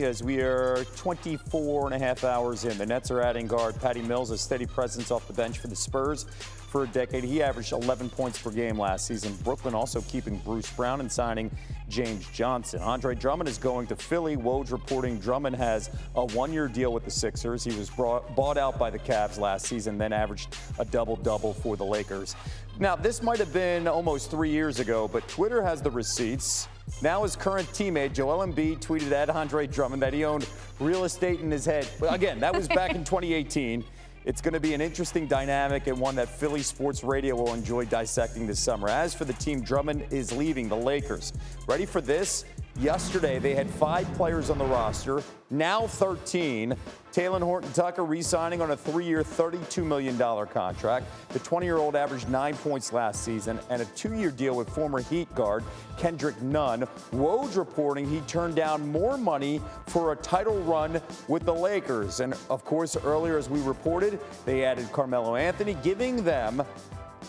Philly as we are 24 and a half hours in. The Nets are adding guard Patty Mills, a steady presence off the bench for the Spurs for a decade. He averaged 11 points per game last season. Brooklyn also keeping Bruce Brown and signing James Johnson. Andre Drummond is going to Philly. Woj reporting Drummond has a one-year deal with the Sixers. He was bought out by the Cavs last season, then averaged a double-double for the Lakers. Now, this might have been almost 3 years ago, but Twitter has the receipts. Now his current teammate, Joel Embiid, tweeted at Andre Drummond that he owned real estate in his head. But again, that was back in 2018. It's going to be an interesting dynamic and one that Philly sports radio will enjoy dissecting this summer. As for the team, Drummond is leaving the Lakers. Ready for this? Yesterday, they had 5 players on the roster, now 13. Talen Horton-Tucker re-signing on a 3-year, $32 million contract. The 20-year-old averaged 9 points last season and a 2-year deal with former Heat guard Kendrick Nunn. Woj reporting he turned down more money for a title run with the Lakers. And, of course, earlier as we reported, they added Carmelo Anthony, giving them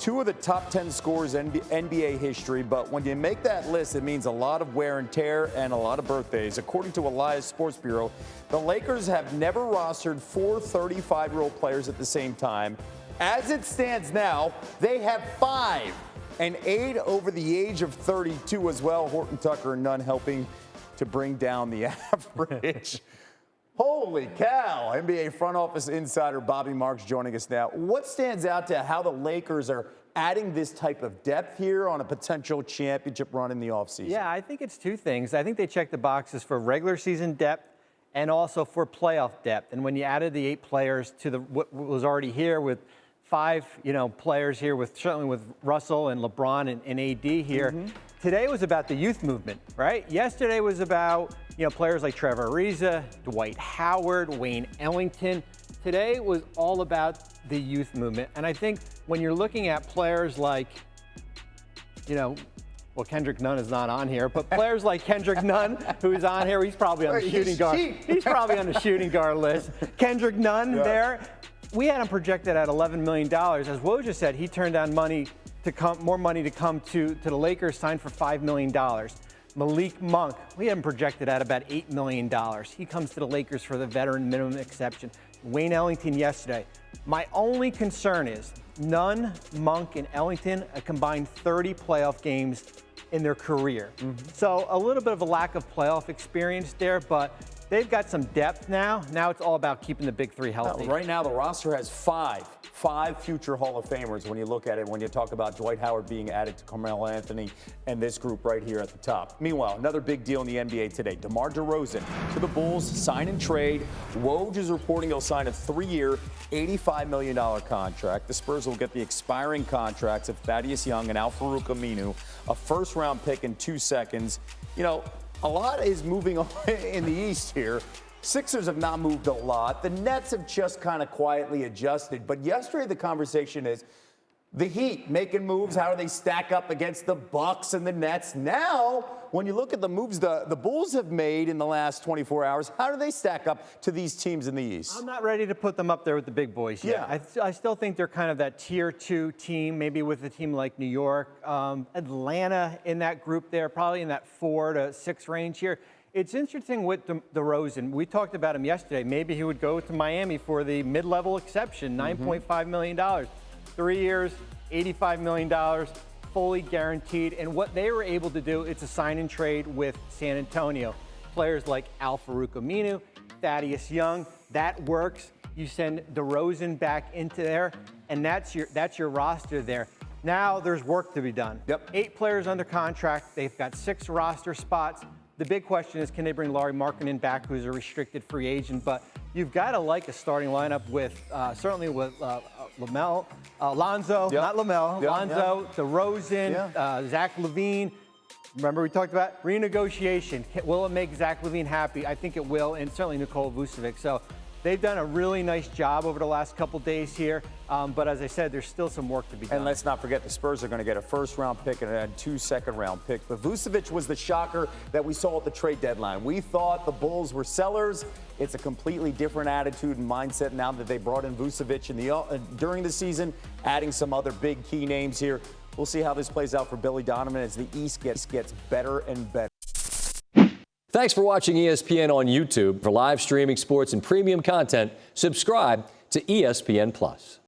2 of the top 10 scorers in NBA history, but when you make that list, it means a lot of wear and tear and a lot of birthdays. According to Elias Sports Bureau, the Lakers have never rostered 4 35-year-old players at the same time. As it stands now, they have 5, and 8 over the age of 32 as well. Horton-Tucker and Nunn helping to bring down the average. Holy cow. NBA front office insider Bobby Marks joining us now. What stands out to how the Lakers are adding this type of depth here on a potential championship run in the offseason? Yeah, I think it's 2 things. I think they check the boxes for regular season depth and also for playoff depth. And when you added the 8 players to what was already here with 5, players here with certainly with Russell and LeBron and AD here. Today was about the youth movement, right? Yesterday was about, players like Trevor Ariza, Dwight Howard, Wayne Ellington. Today was all about the youth movement. And I think when you're looking at players like, Kendrick Nunn is not on here, but players like Kendrick Nunn, who's on here, he's probably on the shooting guard. He's probably on the shooting guard list. Kendrick Nunn there. We had him projected at $11 million. As Woj just said, he turned down more money to come to the Lakers, signed for $5 million. Malik Monk, we had him projected at about $8 million. He comes to the Lakers for the veteran minimum exception. Wayne Ellington yesterday. My only concern is Nunn, Monk, and Ellington a combined 30 playoff games in their career. So a little bit of a lack of playoff experience there, but they've got some depth now. Now it's all about keeping the big 3 healthy. Right now, the roster has 5 future Hall of Famers when you look at it, when you talk about Dwight Howard being added to Carmelo Anthony and this group right here at the top. Meanwhile, another big deal in the NBA today. DeMar DeRozan to the Bulls, sign and trade. Woj is reporting he'll sign a 3-year, $85 million contract. The Spurs will get the expiring contracts of Thaddeus Young and Al-Farouq Aminu, a first-round pick in 2 seconds. A lot is moving on in the East here. Sixers have not moved a lot. The Nets have just kind of quietly adjusted. But yesterday the conversation is the Heat making moves. How do they stack up against the Bucks and the Nets? Now, when you look at the moves the Bulls have made in the last 24 hours, how do they stack up to these teams in the East? I'm not ready to put them up there with the big boys yet. Yeah. I still think they're kind of that tier 2 team, maybe with a team like New York. Atlanta in that group there, probably in that 4 to 6 range here. It's interesting with DeRozan. We talked about him yesterday. Maybe he would go to Miami for the mid-level exception, $9.5 million. 3 years, $85 million, fully guaranteed. And what they were able to do, it's a sign and trade with San Antonio. Players like Al-Farouq Aminu, Thaddeus Young, that works. You send DeRozan back into there, and that's your roster there. Now there's work to be done. 8 players under contract. They've got 6 roster spots. The big question is, can they bring Lauri Markkanen back, who's a restricted free agent? But you've got to like a starting lineup with, certainly with Lonzo, not LaMelo, Lonzo, DeRozan, Zach LaVine. Remember we talked about renegotiation. Will it make Zach LaVine happy? I think it will, and certainly Nikola Vucevic. So they've done a really nice job over the last couple days here. But as I said, there's still some work to be done. And let's not forget the Spurs are going to get a first-round pick and 2 second-round picks. But Vucevic was the shocker that we saw at the trade deadline. We thought the Bulls were sellers. It's a completely different attitude and mindset now that they brought in Vucevic during the season, adding some other big key names here. We'll see how this plays out for Billy Donovan as the East gets better and better. Thanks for watching ESPN on YouTube. For live streaming sports and premium content, subscribe to ESPN+.